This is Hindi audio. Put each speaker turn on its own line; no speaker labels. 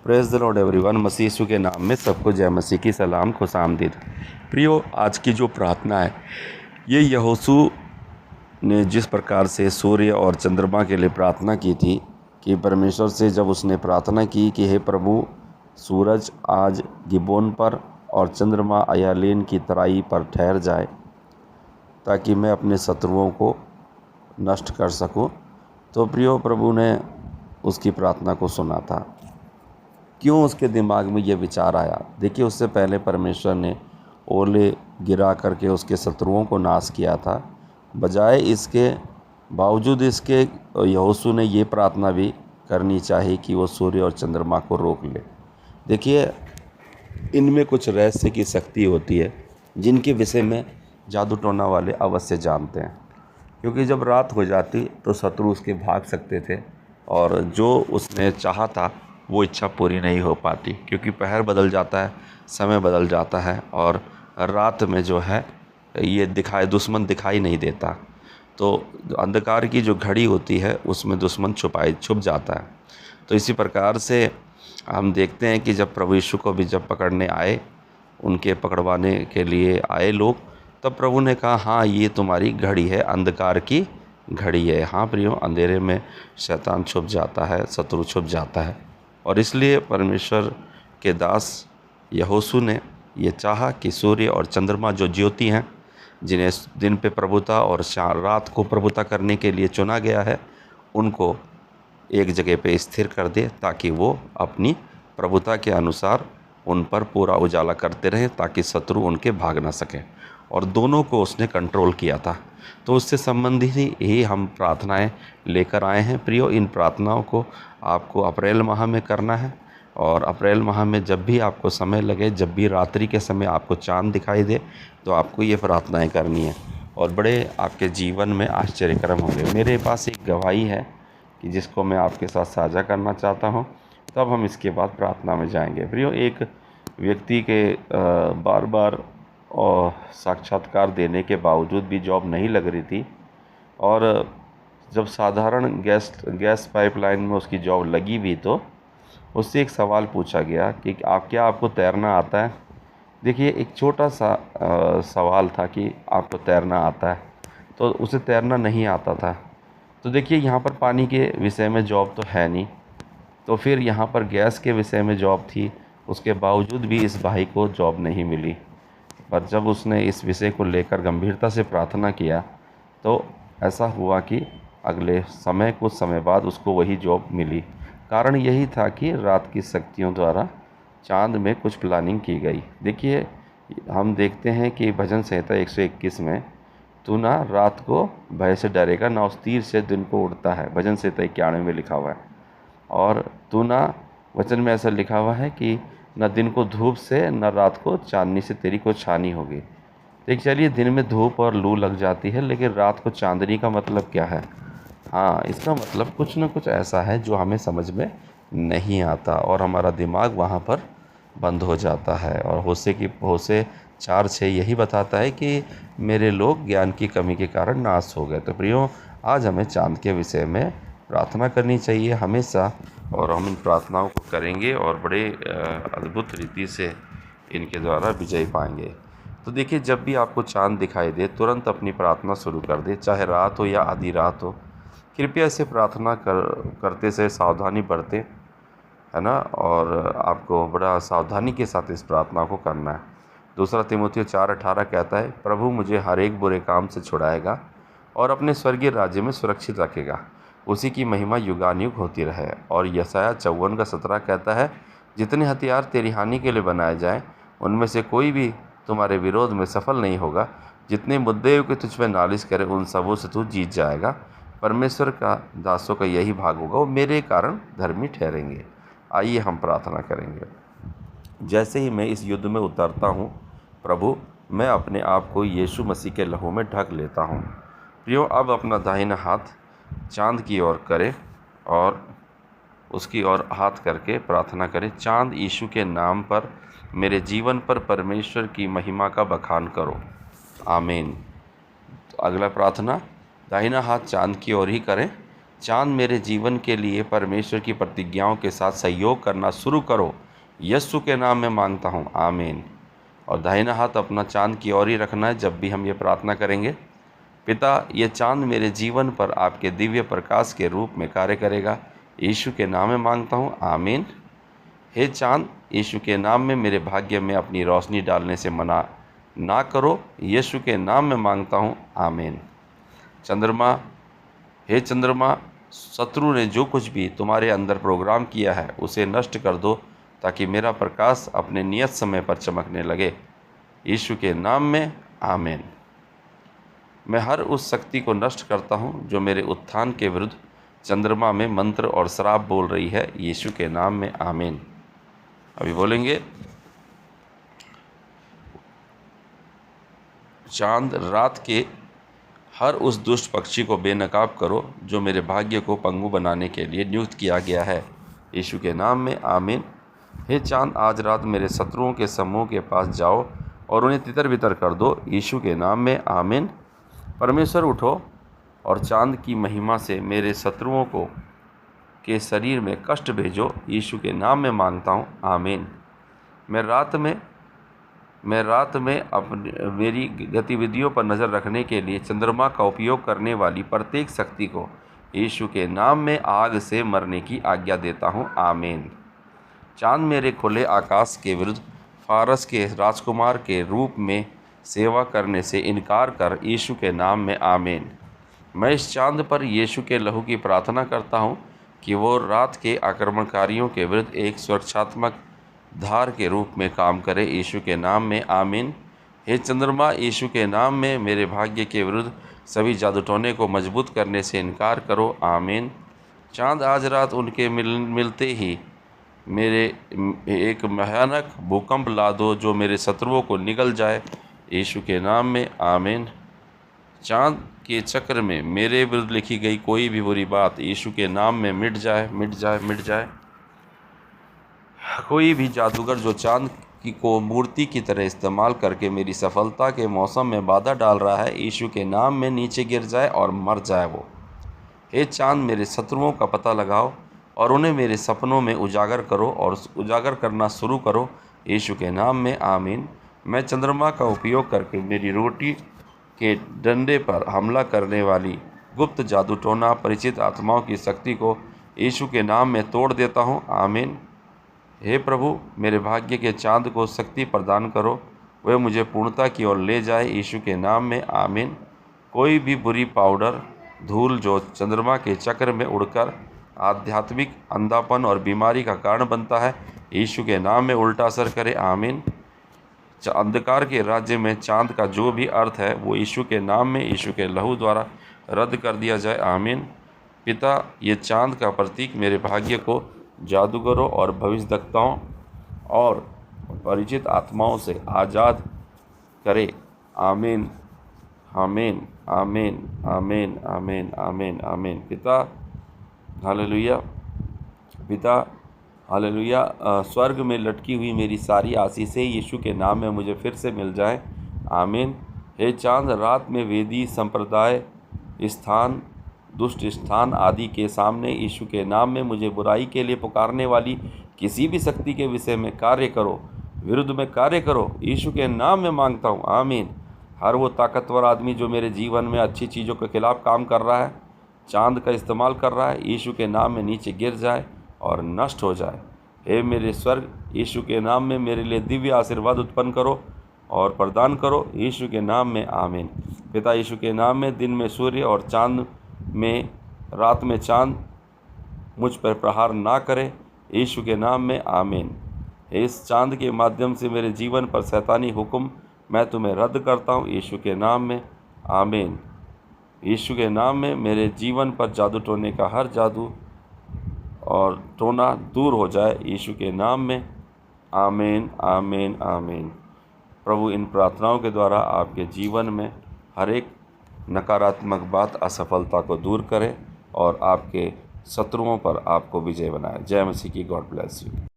Praise the Lord everyone. मसीह यीशु के नाम में सबको जय मसीह की सलाम, खुश आमदीद। प्रियो, आज की जो प्रार्थना है ये यहोशू ने जिस प्रकार से सूर्य और चंद्रमा के लिए प्रार्थना की थी कि परमेश्वर से जब उसने प्रार्थना की कि हे प्रभु, सूरज आज गिबोन पर और चंद्रमा अयालीन की तराई पर ठहर जाए ताकि मैं अपने शत्रुओं को नष्ट कर सकूं, तो प्रियो प्रभु ने उसकी प्रार्थना को सुना था। क्यों उसके दिमाग में ये विचार आया? देखिए, उससे पहले परमेश्वर ने ओले गिरा करके उसके शत्रुओं को नाश किया था। बजाय इसके बावजूद इसके यहोशू ने ये प्रार्थना भी करनी चाहिए कि वो सूर्य और चंद्रमा को रोक ले। देखिए, इनमें कुछ रहस्य की शक्ति होती है जिनके विषय में जादू टोना वाले अवश्य जानते हैं, क्योंकि जब रात हो जाती तो शत्रु उसके भाग सकते थे और जो उसने चाहा था वो इच्छा पूरी नहीं हो पाती, क्योंकि पहर बदल जाता है, समय बदल जाता है और रात में जो है ये दुश्मन दिखाई नहीं देता। तो अंधकार की जो घड़ी होती है उसमें दुश्मन छुप जाता है। तो इसी प्रकार से हम देखते हैं कि जब प्रभु यीशु को भी जब पकड़ने आए, उनके पकड़वाने के लिए आए लोग, तब प्रभु ने कहा, हाँ, ये तुम्हारी घड़ी है, अंधकार की घड़ी है। हाँ प्रियो, अंधेरे में शैतान छुप जाता है, शत्रु छुप जाता है। और इसलिए परमेश्वर के दास यहोशू ने ये चाहा कि सूर्य और चंद्रमा जो ज्योति हैं, जिन्हें दिन पे प्रभुता और रात को प्रभुता करने के लिए चुना गया है, उनको एक जगह पे स्थिर कर दे ताकि वो अपनी प्रभुता के अनुसार उन पर पूरा उजाला करते रहें, ताकि शत्रु उनके भाग ना सकें। और दोनों को उसने कंट्रोल किया था। तो उससे संबंधित ही हम प्रार्थनाएं लेकर आए हैं। प्रियो, इन प्रार्थनाओं को आपको अप्रैल माह में करना है और अप्रैल माह में जब भी आपको समय लगे, जब भी रात्रि के समय आपको चाँद दिखाई दे, तो आपको ये प्रार्थनाएं करनी है और बड़े आपके जीवन में आश्चर्यक्रम होंगे। मेरे पास एक गवाही है कि जिसको मैं आपके साथ साझा करना चाहता हूँ, तब हम इसके बाद प्रार्थना में जाएंगे। प्रियो, एक व्यक्ति के बार बार और साक्षात्कार देने के बावजूद भी जॉब नहीं लग रही थी, और जब साधारण गैस पाइपलाइन में उसकी जॉब लगी भी, तो उससे एक सवाल पूछा गया कि आपको तैरना आता है? देखिए, एक छोटा सा सवाल था कि आपको तैरना आता है, तो उसे तैरना नहीं आता था। तो देखिए, यहाँ पर पानी के विषय में जॉब तो है नहीं, तो फिर यहाँ पर गैस के विषय में जॉब थी, उसके बावजूद भी इस भाई को जॉब नहीं मिली। पर जब उसने इस विषय को लेकर गंभीरता से प्रार्थना किया, तो ऐसा हुआ कि कुछ समय बाद उसको वही जॉब मिली। कारण यही था कि रात की शक्तियों द्वारा चांद में कुछ प्लानिंग की गई। देखिए, हम देखते हैं कि भजन संहिता 121 में, तू ना रात को भय से डरेगा, ना उस तीर से दिन को उड़ता है। भजन संहिता 91 में लिखा हुआ है। और तू ना, वचन में ऐसा लिखा हुआ है कि न दिन को धूप से न रात को चांदनी से तेरी कुछ हानि होगी। देख, चलिए, दिन में धूप और लू लग जाती है, लेकिन रात को चांदनी का मतलब क्या है? हाँ, इसका मतलब कुछ न कुछ ऐसा है जो हमें समझ में नहीं आता और हमारा दिमाग वहाँ पर बंद हो जाता है। और होशे 4:6 यही बताता है कि मेरे लोग ज्ञान की कमी के कारण नाश हो गए। तो प्रियो, आज हमें चांद के विषय में प्रार्थना करनी चाहिए हमेशा, और हम इन प्रार्थनाओं को करेंगे और बड़े अद्भुत रीति से इनके द्वारा विजय पाएंगे। तो देखिए, जब भी आपको चांद दिखाई दे, तुरंत अपनी प्रार्थना शुरू कर दे, चाहे रात हो या आधी रात हो। कृपया इसे प्रार्थना करते से सावधानी बरतें, है ना, और आपको बड़ा सावधानी के साथ इस प्रार्थना को करना है। दूसरा तीमुथियुस 4:18 कहता है, प्रभु मुझे हर एक बुरे काम से छुड़ाएगा और अपने स्वर्गीय राज्य में सुरक्षित रखेगा, उसी की महिमा युगानुयुग होती रहे। और यशायाह 54:17 कहता है, जितने हथियार तेरी हानि के लिए बनाए जाएं, उनमें से कोई भी तुम्हारे विरोध में सफल नहीं होगा। जितने मुद्दे के तुझ पर नालिश करे, उन सबों से तू जीत जाएगा। परमेश्वर का दासों का यही भाग होगा, वो मेरे कारण धर्मी ठहरेंगे। आइए हम प्रार्थना करेंगे। जैसे ही मैं इस युद्ध में उतरता हूँ, प्रभु, मैं अपने आप को यीशु मसीह के लहू में ढक लेता हूँ। प्रियो, अब अपना दाहिना हाथ चांद की ओर करें और उसकी ओर हाथ करके प्रार्थना करें, चांद यीशु के नाम पर मेरे जीवन पर परमेश्वर की महिमा का बखान करो। आमीन। तो अगला प्रार्थना, दाहिना हाथ चांद की ओर ही करें, चाँद मेरे जीवन के लिए परमेश्वर की प्रतिज्ञाओं के साथ सहयोग करना शुरू करो। यीशु के नाम में मांगता हूँ, आमीन। और दाहिना हाथ अपना चाँद की ओर ही रखना है जब भी हम ये प्रार्थना करेंगे। पिता, ये चाँद मेरे जीवन पर आपके दिव्य प्रकाश के रूप में कार्य करेगा। यीशु के नाम में मांगता हूँ, आमीन। हे चाँद, यीशु के नाम में मेरे भाग्य में अपनी रोशनी डालने से मना ना करो। यीशु के नाम में मांगता हूँ, आमीन। चंद्रमा, हे चंद्रमा, शत्रु ने जो कुछ भी तुम्हारे अंदर प्रोग्राम किया है उसे नष्ट कर दो, ताकि मेरा प्रकाश अपने नियत समय पर चमकने लगे। यीशु के नाम में, आमीन। मैं हर उस शक्ति को नष्ट करता हूँ जो मेरे उत्थान के विरुद्ध चंद्रमा में मंत्र और श्राप बोल रही है। यीशु के नाम में, आमीन। अभी बोलेंगे, चांद रात के हर उस दुष्ट पक्षी को बेनकाब करो जो मेरे भाग्य को पंगु बनाने के लिए नियुक्त किया गया है। यीशु के नाम में, आमीन। हे चांद, आज रात मेरे शत्रुओं के समूह के पास जाओ और उन्हें तितर बितर कर दो। यीशु के नाम में, आमीन। परमेश्वर उठो और चांद की महिमा से मेरे शत्रुओं को के शरीर में कष्ट भेजो। यीशु के नाम में मांगता हूँ, आमीन। मैं रात में अपनी मेरी गतिविधियों पर नज़र रखने के लिए चंद्रमा का उपयोग करने वाली प्रत्येक शक्ति को यीशु के नाम में आग से मरने की आज्ञा देता हूँ, आमीन। चाँद मेरे खुले आकाश के विरुद्ध फारस के राजकुमार के रूप में सेवा करने से इनकार कर। यीशु के नाम में, आमीन। मैं इस चाँद पर यीशु के लहू की प्रार्थना करता हूँ कि वो रात के आक्रमणकारियों के विरुद्ध एक सुरक्षात्मक धार के रूप में काम करे। यीशु के नाम में, आमीन। हे चंद्रमा, यीशु के नाम में मेरे भाग्य के विरुद्ध सभी जादूटोने को मजबूत करने से इनकार करो, आमीन। चाँद, आज रात उनके मिलते ही मेरे एक भयानक भूकंप ला दो जो मेरे शत्रुओं को निगल जाए। यीशु के नाम में, आमीन। चाँद के चक्र में मेरे विरुद्ध लिखी गई कोई भी बुरी बात यीशु के नाम में मिट जाए, मिट जाए, मिट जाए। कोई भी जादूगर जो चाँद को मूर्ति की तरह इस्तेमाल करके मेरी सफलता के मौसम में बाधा डाल रहा है, यीशु के नाम में नीचे गिर जाए और मर जाए वो। हे चाँद, मेरे शत्रुओं का पता लगाओ और उन्हें मेरे सपनों में उजागर करो और उजागर करना शुरू करो। यीशु के नाम में, आमीन। मैं चंद्रमा का उपयोग करके मेरी रोटी के डंडे पर हमला करने वाली गुप्त जादू टोना परिचित आत्माओं की शक्ति को यीशु के नाम में तोड़ देता हूँ, आमीन। हे प्रभु, मेरे भाग्य के चाँद को शक्ति प्रदान करो, वह मुझे पूर्णता की ओर ले जाए। यीशु के नाम में, आमीन। कोई भी बुरी पाउडर धूल जो चंद्रमा के चक्र में उड़कर आध्यात्मिक अंधापन और बीमारी का कारण बनता है, यीशु के नाम में उल्टा असर करे, आमीन। अंधकार के राज्य में चाँद का जो भी अर्थ है वो यीशु के नाम में यीशु के लहू द्वारा रद्द कर दिया जाए, आमीन। पिता, ये चाँद का प्रतीक मेरे भाग्य को जादूगरों और भविष्यद्वक्ताओं और परिचित आत्माओं से आज़ाद करे, आमीन, आमीन, आमीन, आमीन, आमीन, आमीन, आमीन। पिता, हालेलुया। पिता, हालेलुया। स्वर्ग में लटकी हुई मेरी सारी आशीषें यीशु के नाम में मुझे फिर से मिल जाएं, आमीन। हे चाँद, रात में वेदी संप्रदाय स्थान दुष्ट स्थान आदि के सामने यीशु के नाम में मुझे बुराई के लिए पुकारने वाली किसी भी शक्ति के विषय में कार्य करो, विरुद्ध में कार्य करो। यीशु के नाम में मांगता हूँ, आमीन। हर वो ताकतवर आदमी जो मेरे जीवन में अच्छी चीज़ों के खिलाफ काम कर रहा है, चाँद का इस्तेमाल कर रहा है, यीशु के नाम में नीचे गिर जाए और नष्ट हो जाए। हे मेरे स्वर्ग, यीशु के नाम में मेरे लिए दिव्य आशीर्वाद उत्पन्न करो और प्रदान करो। यीशु के नाम में, आमीन। पिता, यीशु के नाम में दिन में सूर्य और चाँद में रात में चाँद मुझ पर प्रहार ना करे, यीशु के नाम में, आमीन। इस चाँद के माध्यम से मेरे जीवन पर शैतानी हुक्म मैं तुम्हें रद्द करता हूँ, यीशु के नाम में, आमीन। यीशु के नाम में मेरे जीवन पर जादू टोने का हर जादू और टोना दूर हो जाए, यीशु के नाम में, आमीन, आमीन, आमीन। प्रभु इन प्रार्थनाओं के द्वारा आपके जीवन में हर एक नकारात्मक बात, असफलता को दूर करे और आपके शत्रुओं पर आपको विजय बनाए। जय मसीह की। God bless you.